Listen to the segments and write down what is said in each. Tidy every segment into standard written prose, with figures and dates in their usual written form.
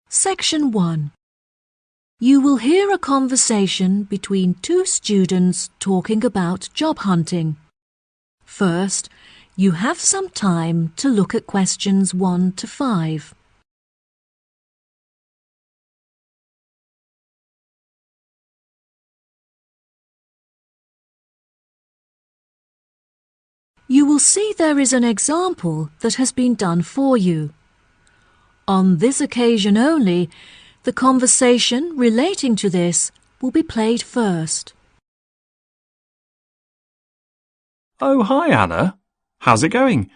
Section 1. You will hear a conversation between two students talking about job hunting. First, you have some time to look at questions 1 to 5. You will see there is an example that has been done for you. On this occasion only, the conversation relating to this will be played first. Oh, hi, Anna. How's it going?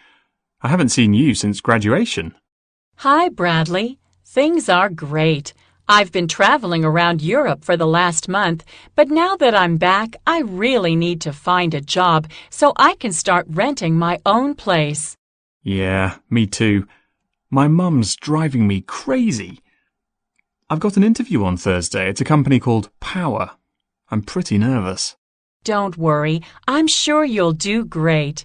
I haven't seen you since graduation. Hi, Bradley. Things are great. I've been traveling around Europe for the last month, but now that I'm back, I really need to find a job so I can start renting my own place. Yeah, me too. My mum's driving me crazy. I've got an interview on Thursday at a company called Power. I'm pretty nervous. Don't worry, I'm sure you'll do great.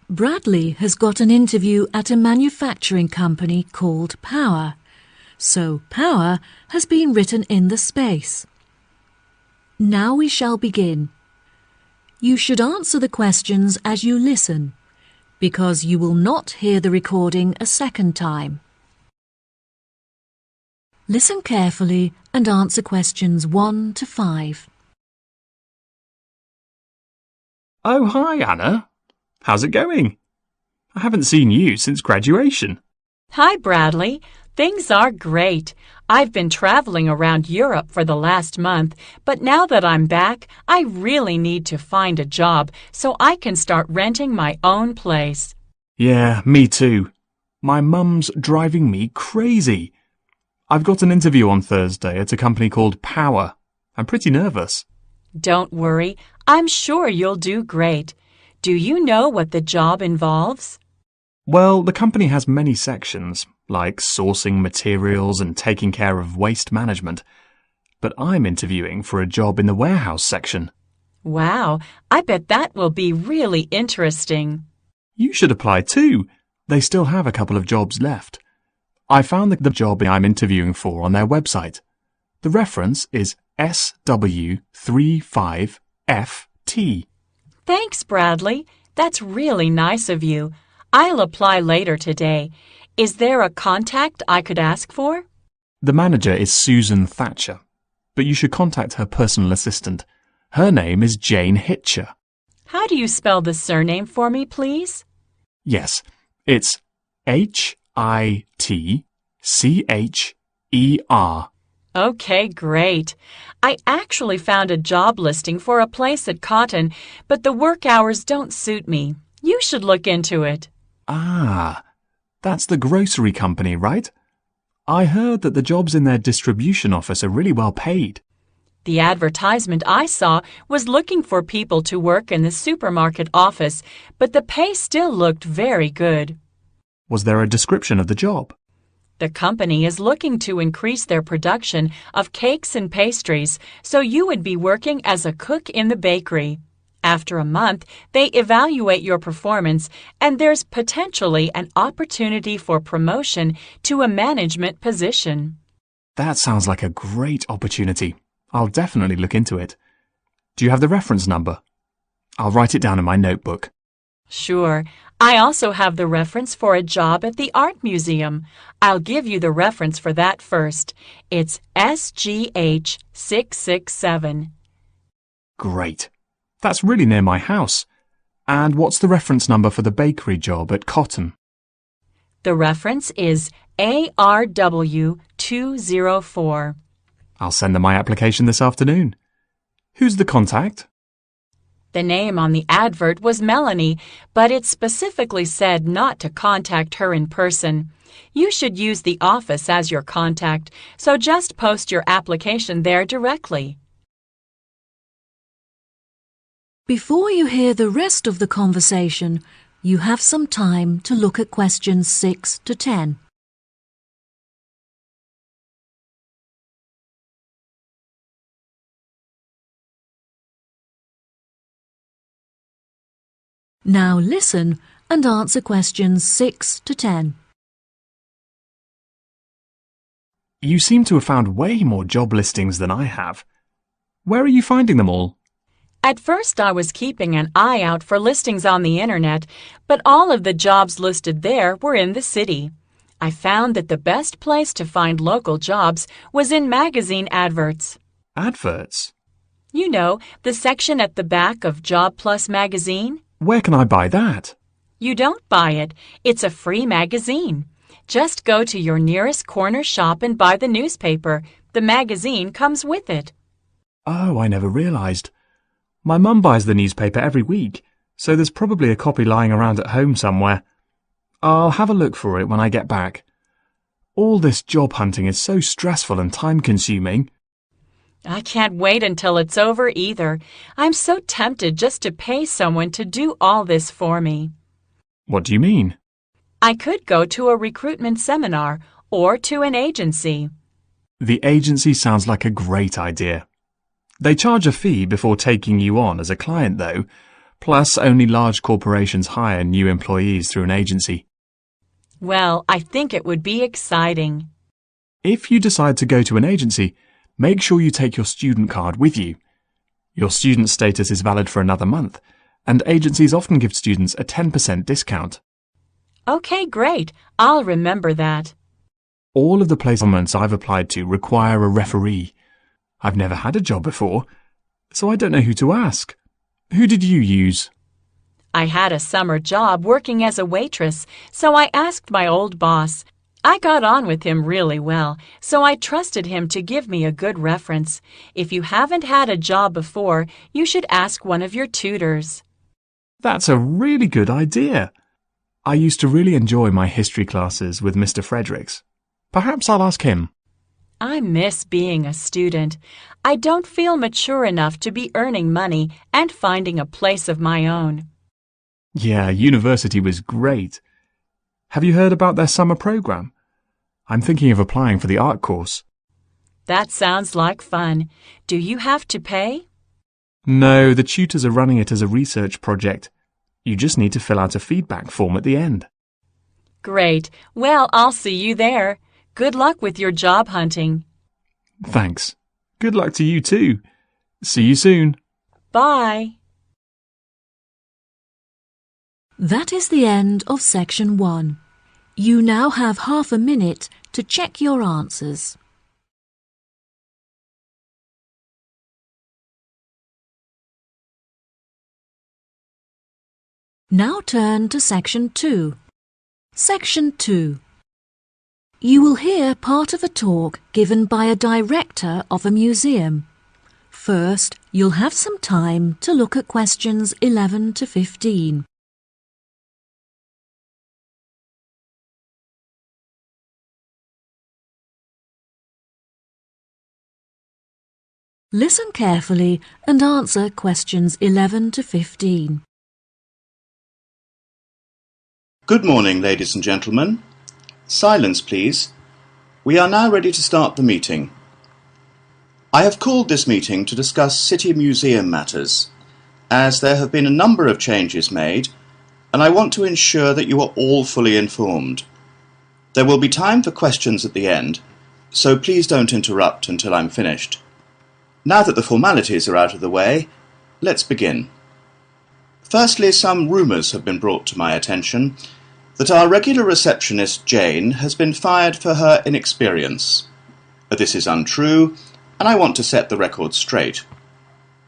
Bradley has got an interview at a manufacturing company called Power, so Power has been written in the space. Now we shall begin. You should answer the questions as you listen, because you will not hear the recording a second time. Listen carefully and answer questions 1 to 5. Oh, hi, Anna. How's it going? I haven't seen you since graduation. Hi, Bradley. Things are great. I've been traveling around Europe for the last month, but now that I'm back, I really need to find a job so I can start renting my own place. Yeah, me too. My mum's driving me crazy. I've got an interview on Thursday at a company called Power. I'm pretty nervous. Don't worry, I'm sure you'll do great. Do you know what the job involves? Well, the company has many sections, like sourcing materials and taking care of waste management. But I'm interviewing for a job in the warehouse section. Wow, I bet that will be really interesting. You should apply too. They still have a couple of jobs left. I found the job I'm interviewing for on their website. The reference is SW35FT. Thanks, Bradley. That's really nice of you. I'll apply later today. Is there a contact I could ask for? The manager is Susan Thatcher, but you should contact her personal assistant. Her name is Jane Hitcher. How do you spell the surname for me, please? Yes, it's Hitcher. Okay, great. I actually found a job listing for a place at Cotton, but the work hours don't suit me. You should look into it. Ah, that's the grocery company, right? I heard that the jobs in their distribution office are really well paid. The advertisement I saw was looking for people to work in the supermarket office, but the pay still looked very good. Was there a description of the job? The company is looking to increase their production of cakes and pastries, so you would be working as a cook in the bakery. After a month, they evaluate your performance, and there's potentially an opportunity for promotion to a management position. That sounds like a great opportunity. I'll definitely look into it. Do you have the reference number? I'll write it down in my notebook. Sure. I also have the reference for a job at the art museum. I'll give you the reference for that first. It's SGH667. Great. That's really near my house. And what's the reference number for the bakery job at Cotton? The reference is ARW204. I'll send them my application this afternoon. Who's the contact? The name on the advert was Melanie, but it specifically said not to contact her in person. You should use the office as your contact, so just post your application there directly. Before you hear the rest of the conversation, you have some time to look at questions 6 to 10. Now listen and answer questions 6 to 10. You seem to have found way more job listings than I have. Where are you finding them all? At first, I was keeping an eye out for listings on the internet, but all of the jobs listed there were in the city. I found that the best place to find local jobs was in magazine adverts. Adverts? You know, the section at the back of Job Plus magazine? Where can I buy that? You don't buy it. It's a free magazine. Just go to your nearest corner shop and buy the newspaper. The magazine comes with it. Oh, I never realised. My mum buys the newspaper every week, so there's probably a copy lying around at home somewhere. I'll have a look for it when I get back. All this job hunting is so stressful and time-consuming. I can't wait until it's over either. I'm so tempted just to pay someone to do all this for me. What do you mean? I could go to a recruitment seminar or to an agency. The agency sounds like a great idea. They charge a fee before taking you on as a client, though, plus only large corporations hire new employees through an agency. Well, I think it would be exciting. If you decide to go to an agency, make sure you take your student card with you. Your student status is valid for another month, and agencies often give students a 10% discount. Okay, great. I'll remember that. All of the placements I've applied to require a referee. I've never had a job before, so I don't know who to ask. Who did you use? I had a summer job working as a waitress, so I asked my old boss. I got on with him really well, so I trusted him to give me a good reference. If you haven't had a job before, you should ask one of your tutors. That's a really good idea. I used to really enjoy my history classes with Mr. Fredericks. Perhaps I'll ask him. I miss being a student. I don't feel mature enough to be earning money and finding a place of my own. Yeah, university was great. Have you heard about their summer program? I'm thinking of applying for the art course. That sounds like fun. Do you have to pay? No, the tutors are running it as a research project. You just need to fill out a feedback form at the end. Great. Well, I'll see you there. Good luck with your job hunting. Thanks. Good luck to you too. See you soon. Bye. That is the end of section 1. You now have half a minute to check your answers. Now turn to section 2. Section 2. You will hear part of a talk given by a director of a museum. First, you'll have some time to look at questions 11 to 15. Listen carefully and answer questions 11 to 15. Good morning, ladies and gentlemen. Silence, please. We are now ready to start the meeting. I have called this meeting to discuss City Museum matters, as there have been a number of changes made, and I want to ensure that you are all fully informed. There will be time for questions at the end, so please don't interrupt until I'm finished. Now that the formalities are out of the way, let's begin. Firstly, some rumours have been brought to my attention that our regular receptionist, Jane, has been fired for her inexperience. This is untrue, and I want to set the record straight.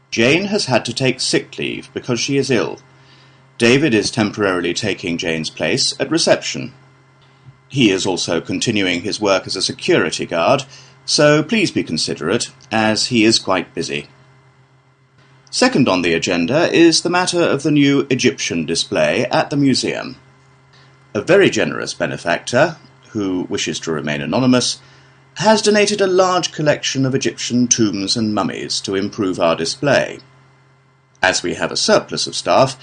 Jane has had to take sick leave because she is ill. David is temporarily taking Jane's place at reception. He is also continuing his work as a security guard, so please be considerate, as he is quite busy. Second on the agenda is the matter of the new Egyptian display at the museum. A very generous benefactor, who wishes to remain anonymous, has donated a large collection of Egyptian tombs and mummies to improve our display. As we have a surplus of staff,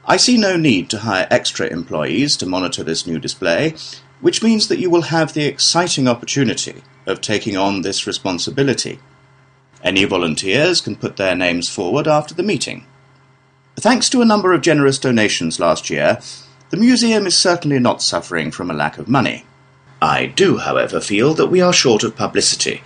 I see no need to hire extra employees to monitor this new display, which means that you will have the exciting opportunity of taking on this responsibility. Any volunteers can put their names forward after the meeting. Thanks to a number of generous donations last year, the museum is certainly not suffering from a lack of money. I do, however, feel that we are short of publicity,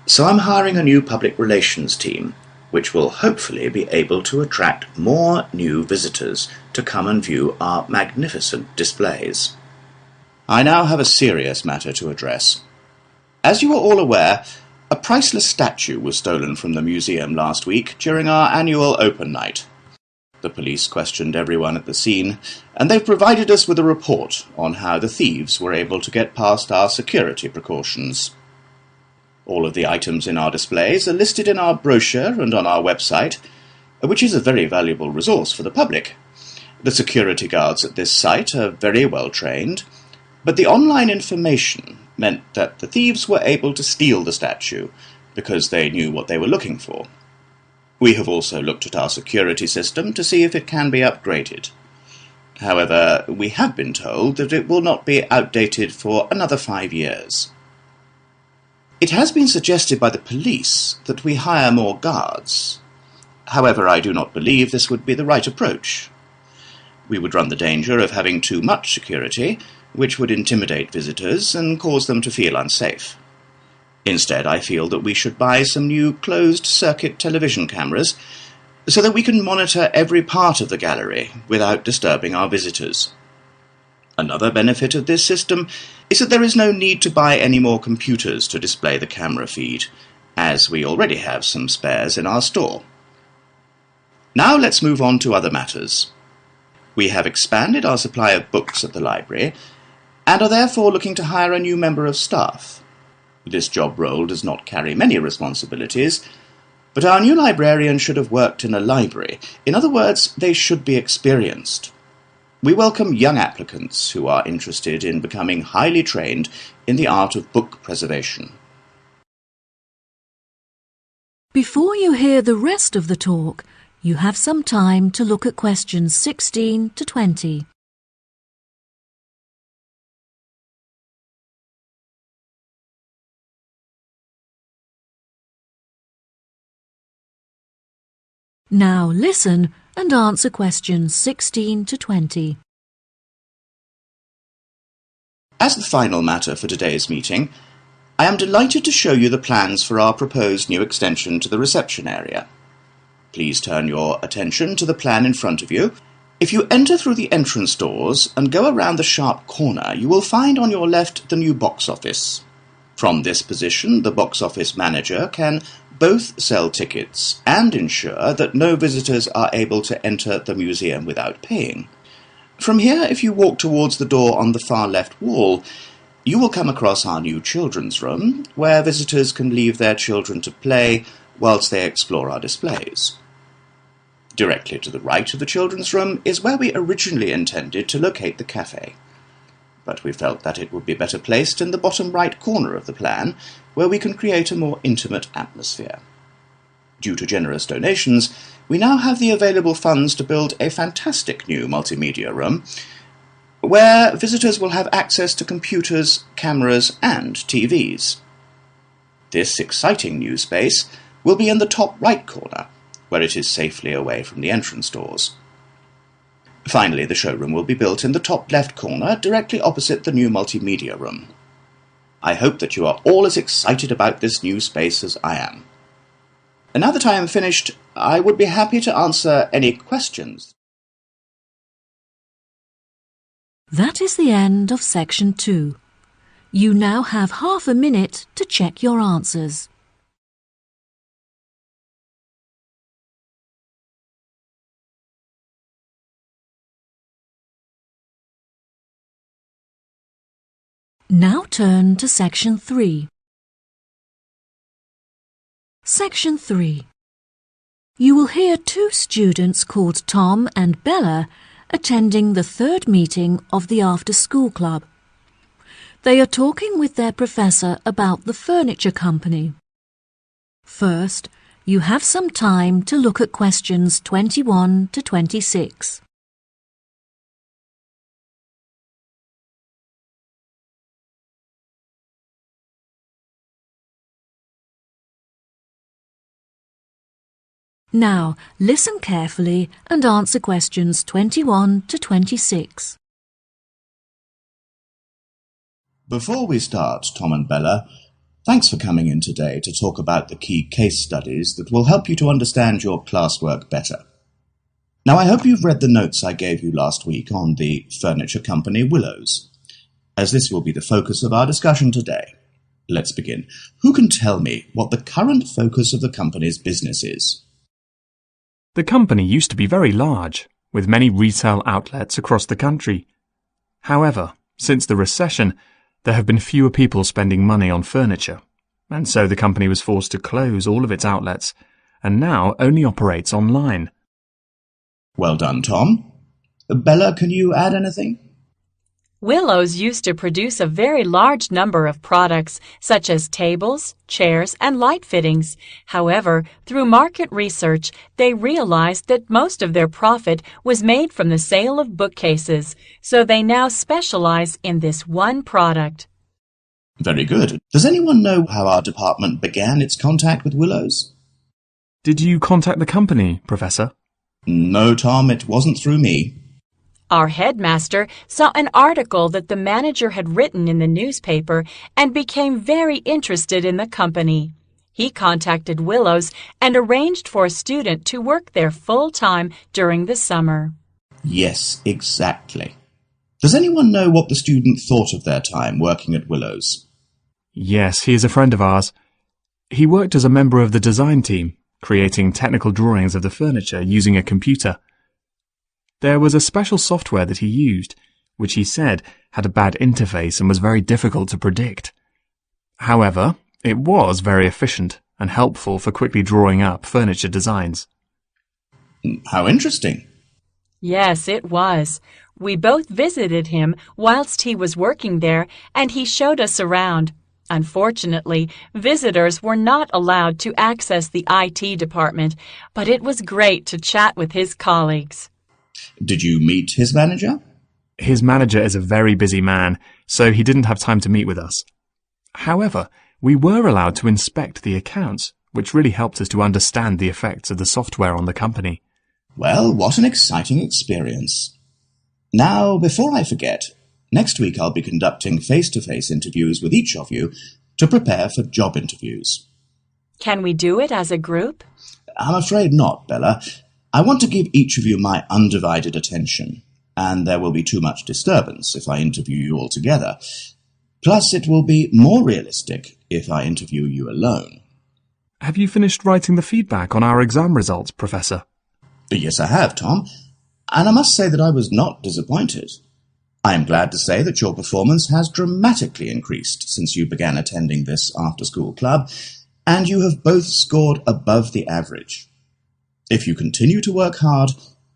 so I'm hiring a new public relations team, which will hopefully be able to attract more new visitors to come and view our magnificent displays. I now have a serious matter to address. As you are all aware, a priceless statue was stolen from the museum last week during our annual open night. The police questioned everyone at the scene, and they've provided us with a report on how the thieves were able to get past our security precautions. All of the items in our displays are listed in our brochure and on our website, which is a very valuable resource for the public. The security guards at this site are very well trained, but the online information meant that the thieves were able to steal the statue because they knew what they were looking for. We have also looked at our security system to see if it can be upgraded. However, we have been told that it will not be outdated for another 5 years. It has been suggested by the police that we hire more guards. However, I do not believe this would be the right approach. We would run the danger of having too much security, which would intimidate visitors and cause them to feel unsafe. Instead, I feel that we should buy some new closed-circuit television cameras so that we can monitor every part of the gallery without disturbing our visitors. Another benefit of this system is that there is no need to buy any more computers to display the camera feed, as we already have some spares in our store. Now let's move on to other matters. We have expanded our supply of books at the library and are therefore looking to hire a new member of staff. This job role does not carry many responsibilities, but our new librarian should have worked in a library. In other words, they should be experienced. We welcome young applicants who are interested in becoming highly trained in the art of book preservation. Before you hear the rest of the talk, you have some time to look at questions 16 to 20. Now listen and answer questions 16 to 20. As the final matter for today's meeting, I am delighted to show you the plans for our proposed new extension to the reception area. Please turn your attention to the plan in front of you. If you enter through the entrance doors and go around the sharp corner, you will find on your left the new box office. From this position, the box office manager can both sell tickets and ensure that no visitors are able to enter the museum without paying. From here, if you walk towards the door on the far left wall, you will come across our new children's room, where visitors can leave their children to play whilst they explore our displays. Directly to the right of the children's room is where we originally intended to locate the cafe, but we felt that it would be better placed in the bottom right corner of the plan, where we can create a more intimate atmosphere. Due to generous donations, we now have the available funds to build a fantastic new multimedia room, where visitors will have access to computers, cameras, and TVs. This exciting new space will be in the top right corner, where it is safely away from the entrance doors. Finally, the showroom will be built in the top left corner, directly opposite the new multimedia room. I hope that you are all as excited about this new space as I am. And now that I am finished, I would be happy to answer any questions. That is the end of section 2. You now have half a minute to check your answers. Now turn to section 3. Section 3. You will hear 2 students called Tom and Bella attending the 3rd meeting of the after-school club. They are talking with their professor about the furniture company. First, you have some time to look at questions 21 to 26. Now, listen carefully and answer questions 21 to 26. Before we start, Tom and Bella, thanks for coming in today to talk about the key case studies that will help you to understand your classwork better. Now, I hope you've read the notes I gave you last week on the furniture company Willows, as this will be the focus of our discussion today. Let's begin. Who can tell me what the current focus of the company's business is? The company used to be very large, with many retail outlets across the country. However, since the recession, there have been fewer people spending money on furniture, and so the company was forced to close all of its outlets, and now only operates online. Well done, Tom. Bella, can you add anything? Willows used to produce a very large number of products, such as tables, chairs, and light fittings. However, through market research, they realized that most of their profit was made from the sale of bookcases, so they now specialize in this one product. Very good. Does anyone know how our department began its contact with Willows? Did you contact the company, Professor? No, Tom, it wasn't through me. Our headmaster saw an article that the manager had written in the newspaper and became very interested in the company. He contacted Willows and arranged for a student to work there full-time during the summer. Yes, exactly. Does anyone know what the student thought of their time working at Willows? Yes, he is a friend of ours. He worked as a member of the design team, creating technical drawings of the furniture using a computer. There was a special software that he used, which he said had a bad interface and was very difficult to predict. However, it was very efficient and helpful for quickly drawing up furniture designs. How interesting. Yes, it was. We both visited him whilst he was working there, and he showed us around. Unfortunately, visitors were not allowed to access the IT department, but it was great to chat with his colleagues. Did you meet his manager? His manager is a very busy man, so he didn't have time to meet with us. However, we were allowed to inspect the accounts, which really helped us to understand the effects of the software on the company. Well, what an exciting experience. Now, before I forget, next week I'll be conducting face-to-face interviews with each of you to prepare for job interviews. Can we do it as a group? I'm afraid not, Bella. I want to give each of you my undivided attention, and there will be too much disturbance if I interview you all together. Plus, it will be more realistic if I interview you alone. Have you finished writing the feedback on our exam results, Professor? Yes, I have, Tom, and I must say that I was not disappointed. I am glad to say that your performance has dramatically increased since you began attending this after-school club, and you have both scored above the average. If you continue to work hard,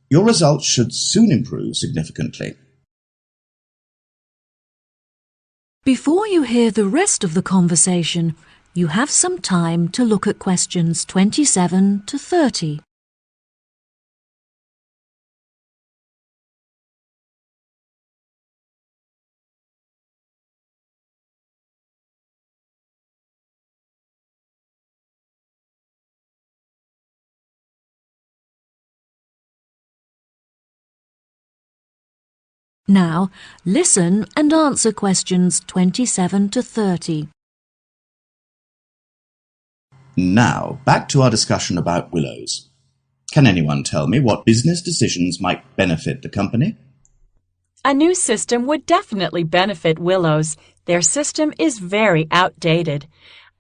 your results should soon improve significantly. Before you hear the rest of the conversation, you have some time to look at questions 27 to 30. Now, listen and answer questions 27 to 30. Now, back to our discussion about Willows. Can anyone tell me what business decisions might benefit the company? A new system would definitely benefit Willows. Their system is very outdated.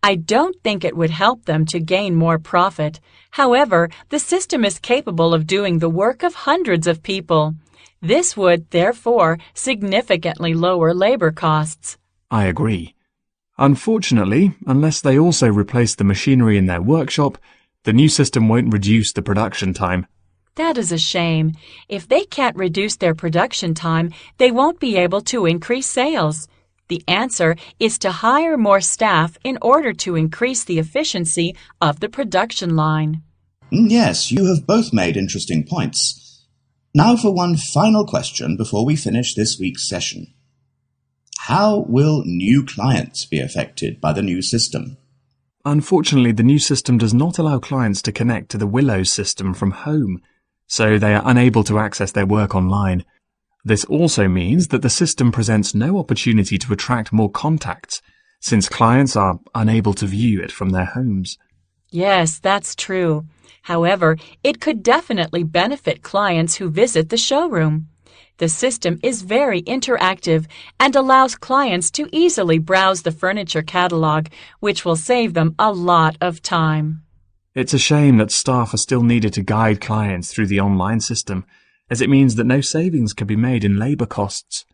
I don't think it would help them to gain more profit. However, the system is capable of doing the work of hundreds of people. This would, therefore, significantly lower labor costs. I agree. Unfortunately, unless they also replace the machinery in their workshop, the new system won't reduce the production time. That is a shame. If they can't reduce their production time, they won't be able to increase sales. The answer is to hire more staff in order to increase the efficiency of the production line. Yes, you have both made interesting points. Now for one final question before we finish this week's session. How will new clients be affected by the new system? Unfortunately, the new system does not allow clients to connect to the Willows system from home, so they are unable to access their work online. This also means that the system presents no opportunity to attract more contacts, since clients are unable to view it from their homes. Yes, that's true. However, it could definitely benefit clients who visit the showroom. The system is very interactive and allows clients to easily browse the furniture catalog, which will save them a lot of time. It's a shame that staff are still needed to guide clients through the online system, as it means that no savings can be made in labour costs.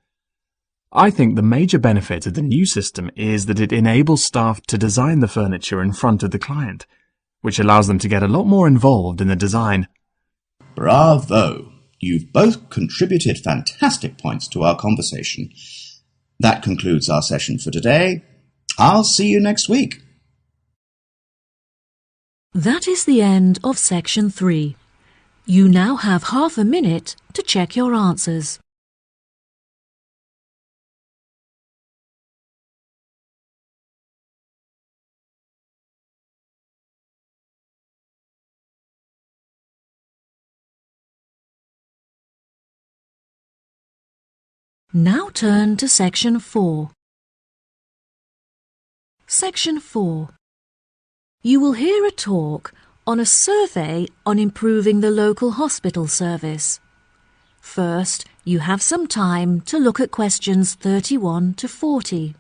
I think the major benefit of the new system is that it enables staff to design the furniture in front of the client, which allows them to get a lot more involved in the design. Bravo! You've both contributed fantastic points to our conversation. That concludes our session for today. I'll see you next week. That is the end of Section 3. You now have half a minute to check your answers. Now turn to Section 4. Section 4. You will hear a talk on a survey on improving the local hospital service. First, you have some time to look at questions 31 to 40.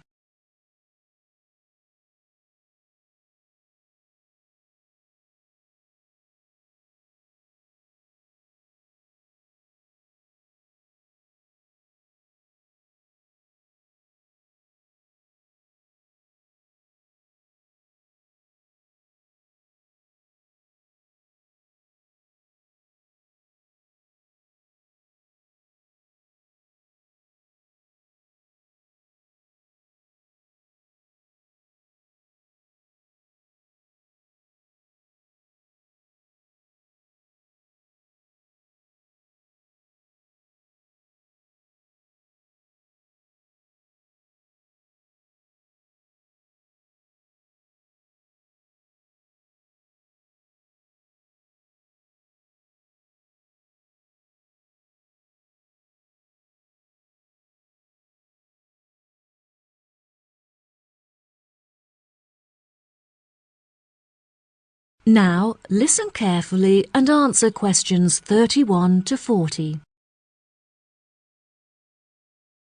Now, listen carefully and answer questions 31 to 40.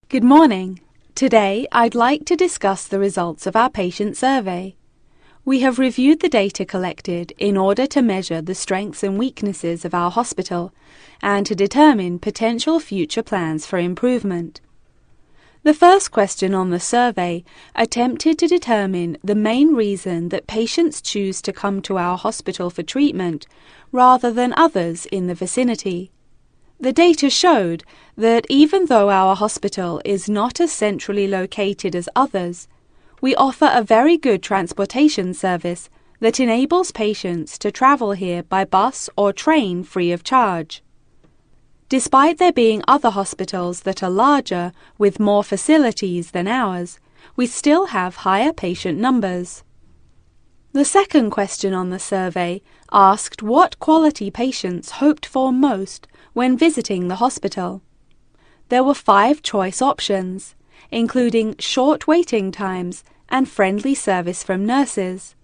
Good morning. Today, I'd like to discuss the results of our patient survey. We have reviewed the data collected in order to measure the strengths and weaknesses of our hospital and to determine potential future plans for improvement. The first question on the survey attempted to determine the main reason that patients choose to come to our hospital for treatment rather than others in the vicinity. The data showed that even though our hospital is not as centrally located as others, we offer a very good transportation service that enables patients to travel here by bus or train free of charge. Despite there being other hospitals that are larger with more facilities than ours, we still have higher patient numbers. The second question on the survey asked what quality patients hoped for most when visiting the hospital. There were 5 choice options, including short waiting times and friendly service from nurses.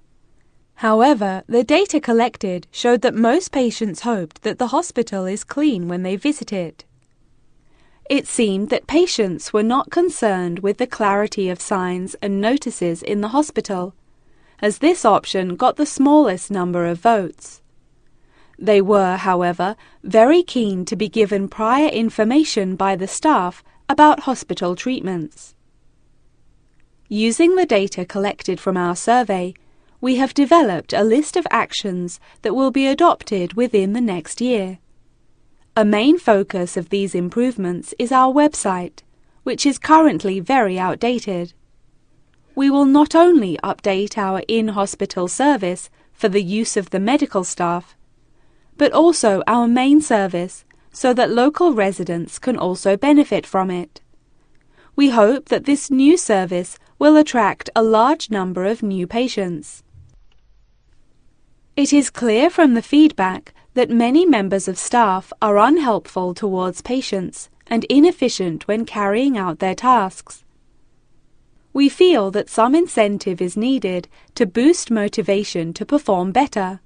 However, the data collected showed that most patients hoped that the hospital is clean when they visit it. It seemed that patients were not concerned with the clarity of signs and notices in the hospital, as this option got the smallest number of votes. They were, however, very keen to be given prior information by the staff about hospital treatments. Using the data collected from our survey, we have developed a list of actions that will be adopted within the next year. A main focus of these improvements is our website, which is currently very outdated. We will not only update our in-hospital service for the use of the medical staff, but also our main service so that local residents can also benefit from it. We hope that this new service will attract a large number of new patients. It is clear from the feedback that many members of staff are unhelpful towards patients and inefficient when carrying out their tasks. We feel that some incentive is needed to boost motivation to perform better,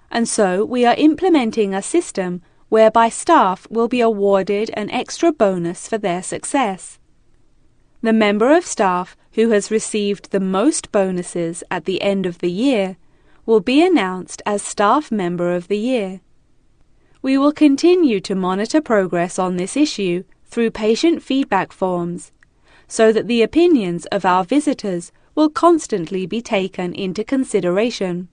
and so we are implementing a system whereby staff will be awarded an extra bonus for their success. The member of staff who has received the most bonuses at the end of the year will be announced as Staff Member of the Year. We will continue to monitor progress on this issue through patient feedback forms, so that the opinions of our visitors will constantly be taken into consideration.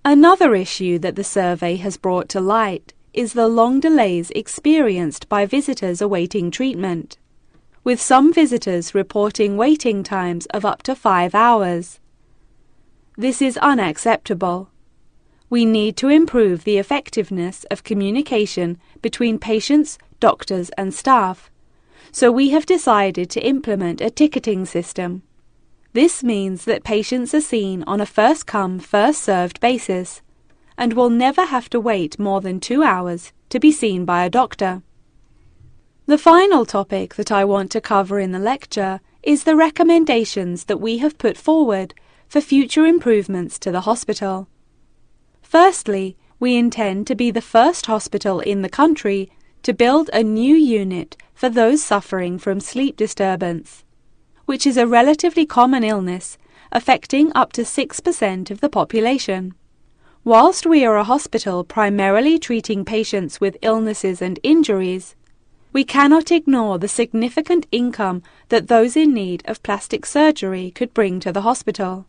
Another issue that the survey has brought to light is the long delays experienced by visitors awaiting treatment, with some visitors reporting waiting times of up to 5 hours. This is unacceptable. We need to improve the effectiveness of communication between patients, doctors and staff, so we have decided to implement a ticketing system. This means that patients are seen on a first-come, first-served basis and will never have to wait more than 2 hours to be seen by a doctor. The final topic that I want to cover in the lecture is the recommendations that we have put forward for future improvements to the hospital. Firstly, we intend to be the first hospital in the country to build a new unit for those suffering from sleep disturbance, which is a relatively common illness affecting up to 6% of the population. Whilst we are a hospital primarily treating patients with illnesses and injuries, we cannot ignore the significant income that those in need of plastic surgery could bring to the hospital.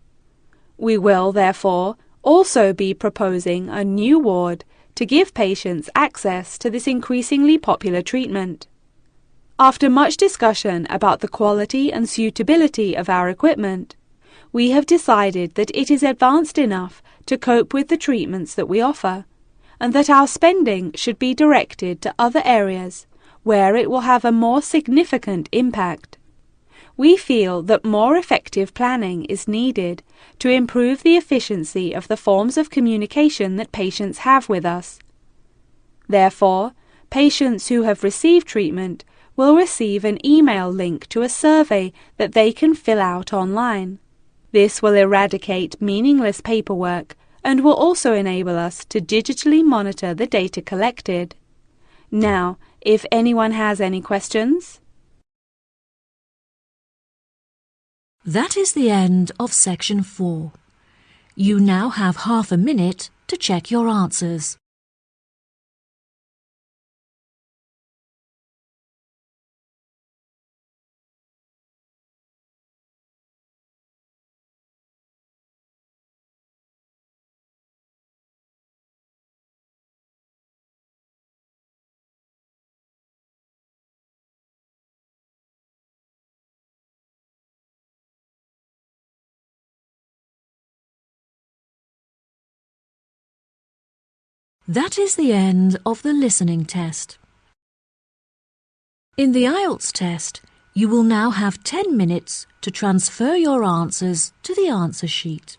We will, therefore, also be proposing a new ward to give patients access to this increasingly popular treatment. After much discussion about the quality and suitability of our equipment, we have decided that it is advanced enough to cope with the treatments that we offer, and that our spending should be directed to other areas where it will have a more significant impact. We feel that more effective planning is needed to improve the efficiency of the forms of communication that patients have with us. Therefore, patients who have received treatment will receive an email link to a survey that they can fill out online. This will eradicate meaningless paperwork and will also enable us to digitally monitor the data collected. Now, if anyone has any questions. That is the end of section 4. You now have half a minute to check your answers. That is the end of the listening test. In the IELTS test, you will now have 10 minutes to transfer your answers to the answer sheet.